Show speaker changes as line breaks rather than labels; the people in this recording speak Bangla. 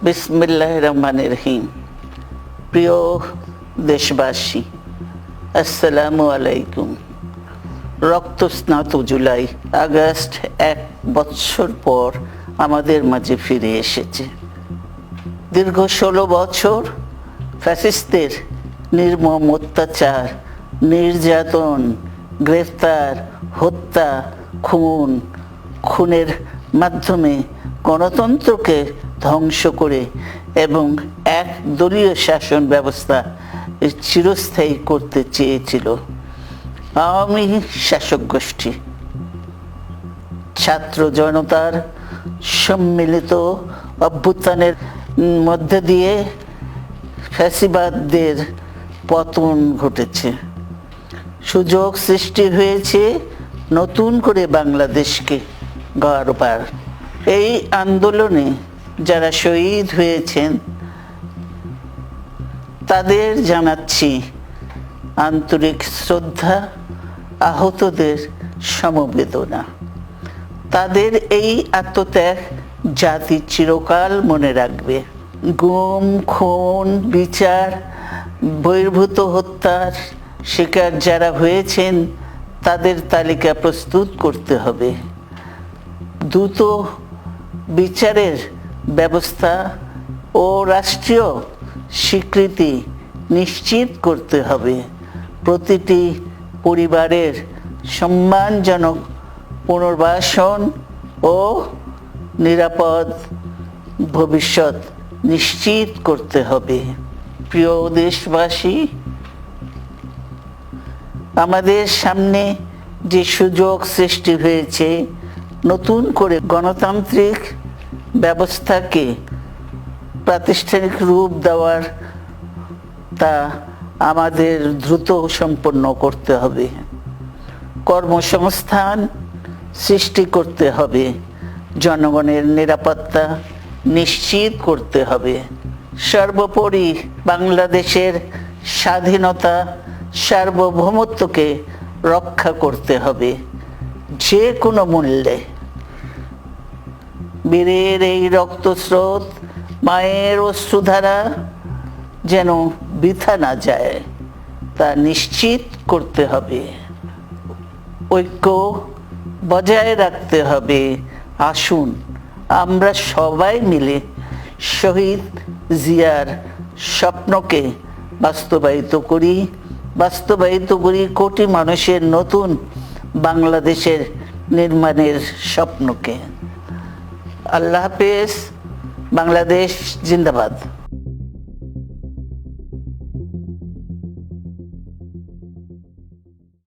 বিসমিল্লাহির রহমানির রহিম। প্রিয় দেশবাসী, আসসালামু আলাইকুম। রক্তস্নাত জুলাই আগস্ট 1 বছর পর আমাদের মাঝে ফিরে এসেছে। দীর্ঘ 16 বছর ফ্যাসিস্টদের নির্মম অত্যাচার, নির্যাতন, গ্রেফতার, হত্যা, খুনের মাধ্যমে গণতন্ত্রকে ধ্বংস করে এবং এক দলীয় শাসন ব্যবস্থা চিরস্থায়ী করতে চেয়েছিল আওয়ামী শাসক গোষ্ঠী। ছাত্র জনতার সম্মিলিত অভ্যুত্থানের মধ্যে দিয়ে ফ্যাসিবাদদের পতন ঘটেছে, সুযোগ সৃষ্টি হয়েছে নতুন করে বাংলাদেশকে গড়বার। এই আন্দোলনে যারা শহীদ হয়েছেন তাদের জানাচ্ছি আন্তরিক শ্রদ্ধা, আহতদের সমবেদনা। তাদের এই আত্মত্যাগ জাতি চিরকাল মনে রাখবে। গুম, খুন, বিচার বহির্ভূত হত্যার শিকার যারা হয়েছেন তাদের তালিকা প্রস্তুত করতে হবে। দ্রুত বিচারের ব্যবস্থা ও রাষ্ট্রীয় স্বীকৃতি নিশ্চিত করতে হবে। প্রতিটি পরিবারের সম্মানজনক পুনর্বাসন ও নিরাপদ ভবিষ্যৎ নিশ্চিত করতে হবে। প্রিয় দেশবাসী, আমাদের সামনে যে সুযোগ সৃষ্টি হয়েছে নতুন করে গণতান্ত্রিক ব্যবস্থাকে প্রাতিষ্ঠানিক রূপ দেওয়ার, তা আমাদের দ্রুত সম্পন্ন করতে হবে। কর্মসংস্থান সৃষ্টি করতে হবে, জনগণের নিরাপত্তা নিশ্চিত করতে হবে। সর্বোপরি বাংলাদেশের স্বাধীনতা, সার্বভৌমত্বকে রক্ষা করতে হবে যে কোনো মূল্যে। বীরের এই রক্তস্রোত, মায়ের অশ্রুধারা যেন বৃথা না যায় তা নিশ্চিত করতে হবে। ঐক্য বজায় রাখতে হবে। আসুন আমরা সবাই মিলে শহীদ জিয়ার স্বপ্নকে বাস্তবায়িত করি কোটি মানুষের নতুন বাংলাদেশের নির্মাণের স্বপ্নকে। আল্লাহ হাফেজ। বাংলাদেশ জিন্দাবাদ।